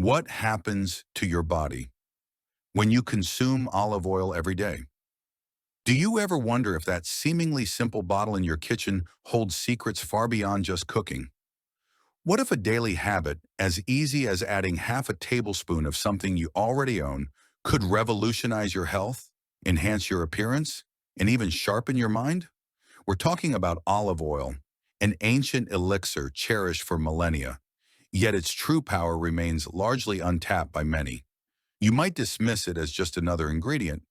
What happens to your body when you consume olive oil every day? Do you ever wonder if that seemingly simple bottle in your kitchen holds secrets far beyond just cooking? What if a daily habit, as easy as adding half a tablespoon of something you already own, could revolutionize your health, enhance your appearance, and even sharpen your mind? We're talking about olive oil, an ancient elixir cherished for millennia, yet its true power remains largely untapped by many. You might dismiss it as just another ingredient,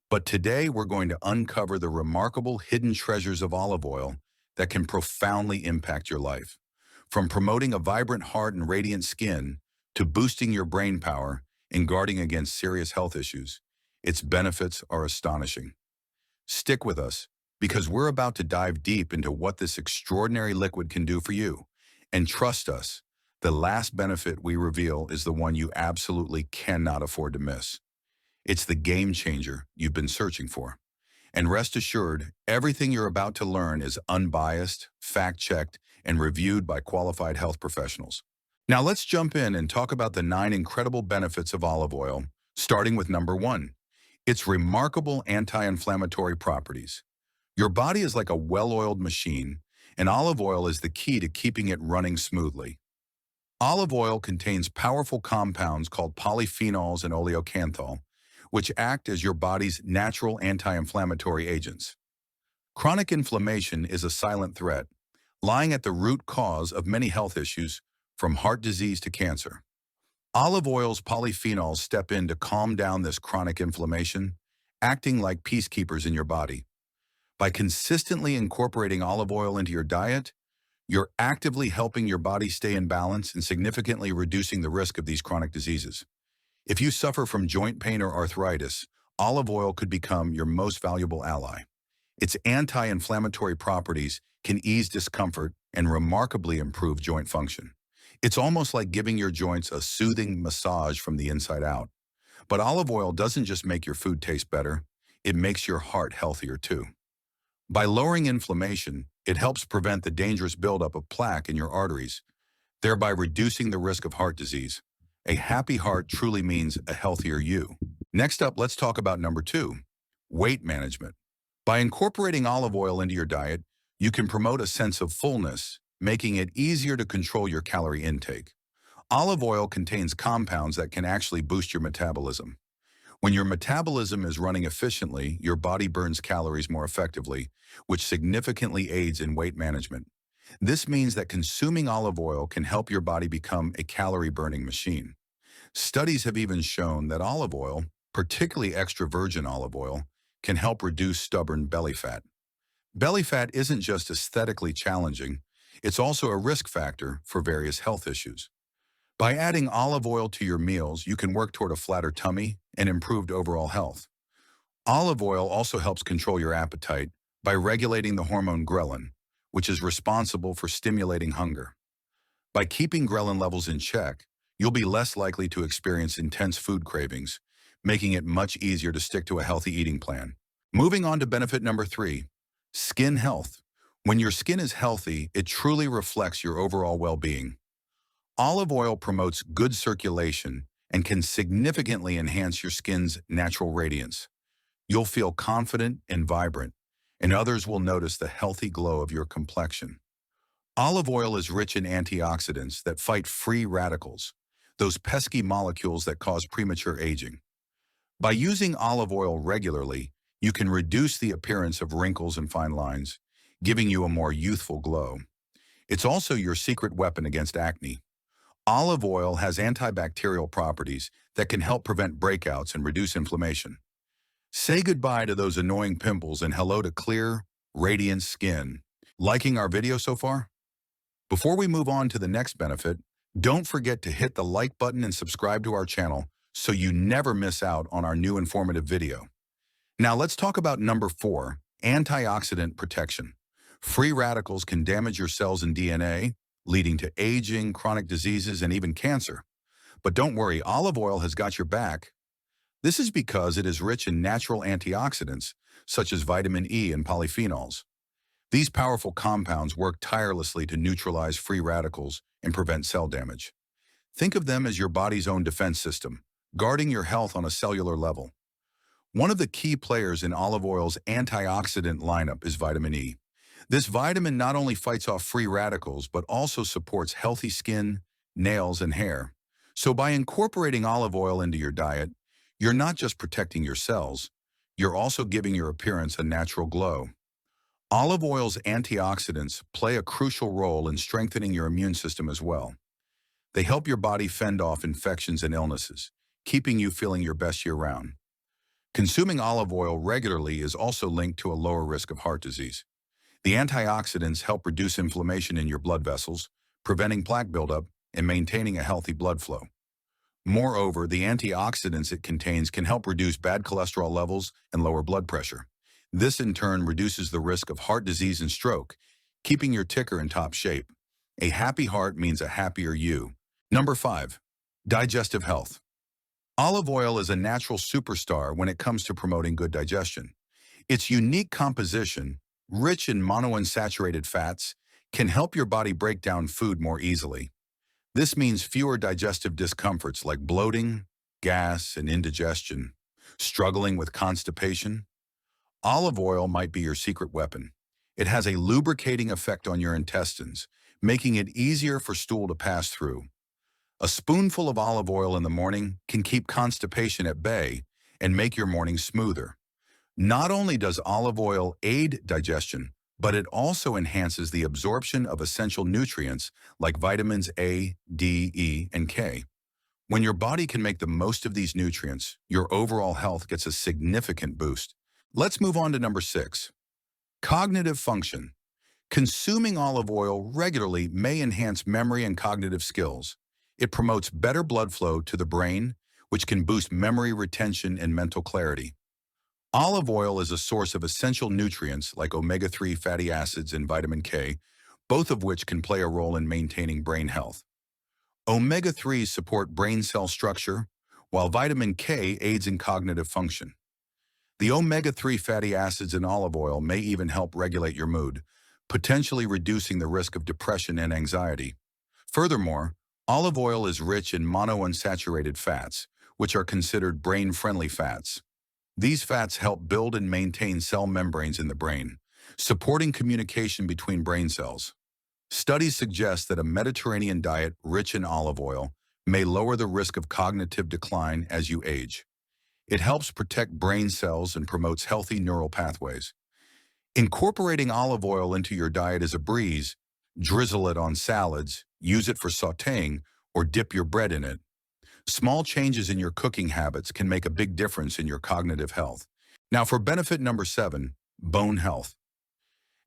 but today we're going to uncover the remarkable hidden treasures of olive oil that can profoundly impact your life. From promoting a vibrant heart and radiant skin to boosting your brain power and guarding against serious health issues, its benefits are astonishing. Stick with us because we're about to dive deep into what this extraordinary liquid can do for you. And trust us, the last benefit we reveal is the one you absolutely cannot afford to miss. It's the game changer you've been searching for. And rest assured, everything you're about to learn is unbiased, fact-checked, and reviewed by qualified health professionals. Now let's jump in and talk about the 9 incredible benefits of olive oil, starting with number 1, its remarkable anti-inflammatory properties. Your body is like a well-oiled machine, and olive oil is the key to keeping it running smoothly. Olive oil contains powerful compounds called polyphenols and oleocanthal, which act as your body's natural anti-inflammatory agents. Chronic inflammation is a silent threat, lying at the root cause of many health issues, from heart disease to cancer. Olive oil's polyphenols step in to calm down this chronic inflammation, acting like peacekeepers in your body. By consistently incorporating olive oil into your diet, you're actively helping your body stay in balance and significantly reducing the risk of these chronic diseases. If you suffer from joint pain or arthritis, olive oil could become your most valuable ally. Its anti-inflammatory properties can ease discomfort and remarkably improve joint function. It's almost like giving your joints a soothing massage from the inside out. But olive oil doesn't just make your food taste better, it makes your heart healthier too. By lowering inflammation, it helps prevent the dangerous buildup of plaque in your arteries, thereby reducing the risk of heart disease. A happy heart truly means a healthier you. Next up, let's talk about number 2, weight management. By incorporating olive oil into your diet, you can promote a sense of fullness, making it easier to control your calorie intake. Olive oil contains compounds that can actually boost your metabolism. When your metabolism is running efficiently, your body burns calories more effectively, which significantly aids in weight management. This means that consuming olive oil can help your body become a calorie-burning machine. Studies have even shown that olive oil, particularly extra virgin olive oil, can help reduce stubborn belly fat. Belly fat isn't just aesthetically challenging, it's also a risk factor for various health issues. By adding olive oil to your meals, you can work toward a flatter tummy and improved overall health. Olive oil also helps control your appetite by regulating the hormone ghrelin, which is responsible for stimulating hunger. By keeping ghrelin levels in check, you'll be less likely to experience intense food cravings, making it much easier to stick to a healthy eating plan. Moving on to benefit number 3, skin health. When your skin is healthy, it truly reflects your overall well-being. Olive oil promotes good circulation and can significantly enhance your skin's natural radiance. You'll feel confident and vibrant, and others will notice the healthy glow of your complexion. Olive oil is rich in antioxidants that fight free radicals, those pesky molecules that cause premature aging. By using olive oil regularly, you can reduce the appearance of wrinkles and fine lines, giving you a more youthful glow. It's also your secret weapon against acne. Olive oil has antibacterial properties that can help prevent breakouts and reduce inflammation. Say goodbye to those annoying pimples and hello to clear, radiant skin. Liking our video so far? Before we move on to the next benefit, don't forget to hit the like button and subscribe to our channel so you never miss out on our new informative video. Now let's talk about number 4, antioxidant protection. Free radicals can damage your cells and DNA, leading to aging, chronic diseases, and even cancer. But don't worry, olive oil has got your back. This is because it is rich in natural antioxidants, such as vitamin E and polyphenols. These powerful compounds work tirelessly to neutralize free radicals and prevent cell damage. Think of them as your body's own defense system, guarding your health on a cellular level. One of the key players in olive oil's antioxidant lineup is vitamin E. This vitamin not only fights off free radicals, but also supports healthy skin, nails, and hair. So by incorporating olive oil into your diet, you're not just protecting your cells, you're also giving your appearance a natural glow. Olive oil's antioxidants play a crucial role in strengthening your immune system as well. They help your body fend off infections and illnesses, keeping you feeling your best year-round. Consuming olive oil regularly is also linked to a lower risk of heart disease. The antioxidants help reduce inflammation in your blood vessels, preventing plaque buildup and maintaining a healthy blood flow. Moreover, the antioxidants it contains can help reduce bad cholesterol levels and lower blood pressure. This in turn reduces the risk of heart disease and stroke, keeping your ticker in top shape. A happy heart means a happier you. Number 5. Digestive health. Olive oil is a natural superstar when it comes to promoting good digestion. Its unique composition, rich in monounsaturated fats, can help your body break down food more easily. This means fewer digestive discomforts like bloating, gas, and indigestion. Struggling with constipation? Olive oil might be your secret weapon. It has a lubricating effect on your intestines, making it easier for stool to pass through. A spoonful of olive oil in the morning can keep constipation at bay and make your morning smoother. Not only does olive oil aid digestion, but it also enhances the absorption of essential nutrients like vitamins A, D, E, and K. When your body can make the most of these nutrients, your overall health gets a significant boost. Let's move on to number 6. Cognitive function. Consuming olive oil regularly may enhance memory and cognitive skills. It promotes better blood flow to the brain, which can boost memory retention and mental clarity. Olive oil is a source of essential nutrients like omega-3 fatty acids and vitamin K, both of which can play a role in maintaining brain health. Omega-3s support brain cell structure, while vitamin K aids in cognitive function. The omega-3 fatty acids in olive oil may even help regulate your mood, potentially reducing the risk of depression and anxiety. Furthermore, olive oil is rich in monounsaturated fats, which are considered brain-friendly fats. These fats help build and maintain cell membranes in the brain, supporting communication between brain cells. Studies suggest that a Mediterranean diet rich in olive oil may lower the risk of cognitive decline as you age. It helps protect brain cells and promotes healthy neural pathways. Incorporating olive oil into your diet is a breeze. Drizzle it on salads, use it for sautéing, or dip your bread in it. Small changes in your cooking habits can make a big difference in your cognitive health. Now for benefit number 7, bone health.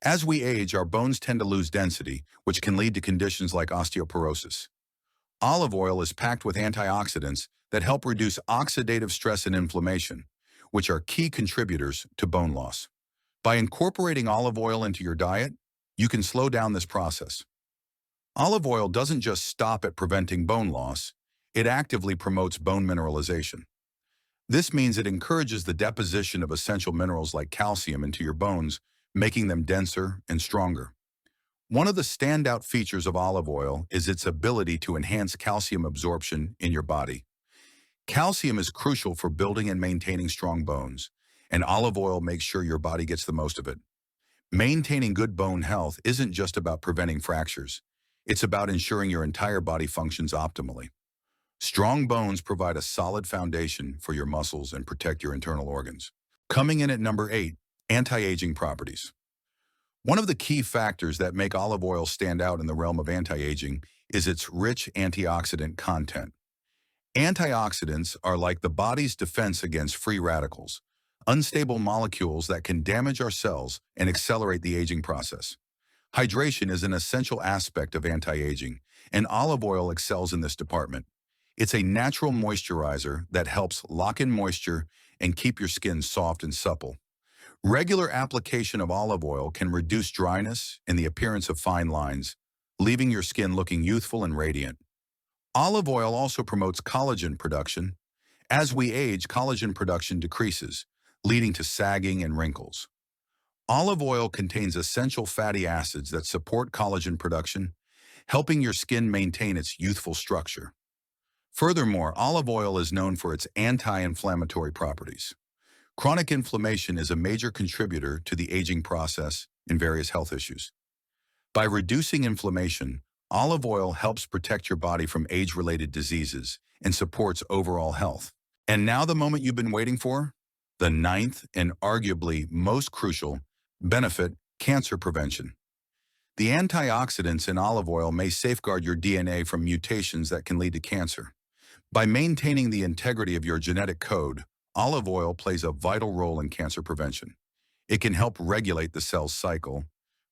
As we age, our bones tend to lose density, which can lead to conditions like osteoporosis. Olive oil is packed with antioxidants that help reduce oxidative stress and inflammation, which are key contributors to bone loss. By incorporating olive oil into your diet, you can slow down this process. Olive oil doesn't just stop at preventing bone loss, it actively promotes bone mineralization. This means it encourages the deposition of essential minerals like calcium into your bones, making them denser and stronger. One of the standout features of olive oil is its ability to enhance calcium absorption in your body. Calcium is crucial for building and maintaining strong bones, and olive oil makes sure your body gets the most of it. Maintaining good bone health isn't just about preventing fractures. It's about ensuring your entire body functions optimally. Strong bones provide a solid foundation for your muscles and protect your internal organs. Coming in at number 8, anti-aging properties. One of the key factors that make olive oil stand out in the realm of anti-aging is its rich antioxidant content. Antioxidants are like the body's defense against free radicals, unstable molecules that can damage our cells and accelerate the aging process. Hydration is an essential aspect of anti-aging, and olive oil excels in this department. It's a natural moisturizer that helps lock in moisture and keep your skin soft and supple. Regular application of olive oil can reduce dryness and the appearance of fine lines, leaving your skin looking youthful and radiant. Olive oil also promotes collagen production. As we age, collagen production decreases, leading to sagging and wrinkles. Olive oil contains essential fatty acids that support collagen production, helping your skin maintain its youthful structure. Furthermore, olive oil is known for its anti-inflammatory properties. Chronic inflammation is a major contributor to the aging process in various health issues. By reducing inflammation, olive oil helps protect your body from age-related diseases and supports overall health. And now the moment you've been waiting for, the ninth and arguably most crucial benefit, cancer prevention. The antioxidants in olive oil may safeguard your DNA from mutations that can lead to cancer. By maintaining the integrity of your genetic code, olive oil plays a vital role in cancer prevention. It can help regulate the cell's cycle,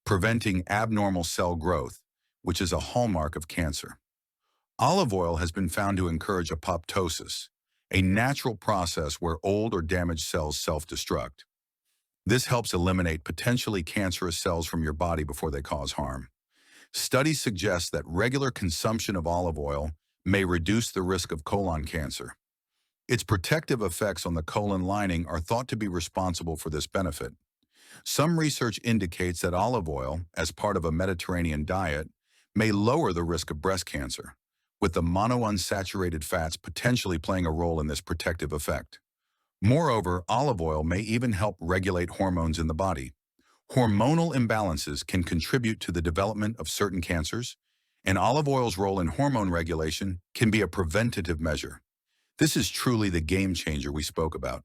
preventing abnormal cell growth, which is a hallmark of cancer. Olive oil has been found to encourage apoptosis, a natural process where old or damaged cells self-destruct. This helps eliminate potentially cancerous cells from your body before they cause harm. Studies suggest that regular consumption of olive oil may reduce the risk of colon cancer. Its protective effects on the colon lining are thought to be responsible for this benefit. Some research indicates that olive oil, as part of a Mediterranean diet, may lower the risk of breast cancer, with the monounsaturated fats potentially playing a role in this protective effect. Moreover, olive oil may even help regulate hormones in the body. Hormonal imbalances can contribute to the development of certain cancers, and olive oil's role in hormone regulation can be a preventative measure. This is truly the game changer we spoke about,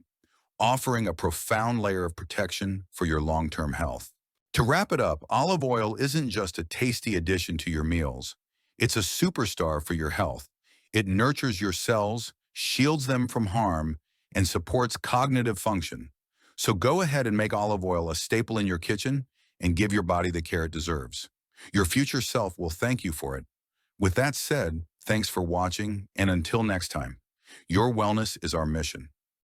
offering a profound layer of protection for your long-term health. To wrap it up, olive oil isn't just a tasty addition to your meals. It's a superstar for your health. It nurtures your cells, shields them from harm, and supports cognitive function. So go ahead and make olive oil a staple in your kitchen and give your body the care it deserves. Your future self will thank you for it. With that said, thanks for watching, and until next time, your wellness is our mission.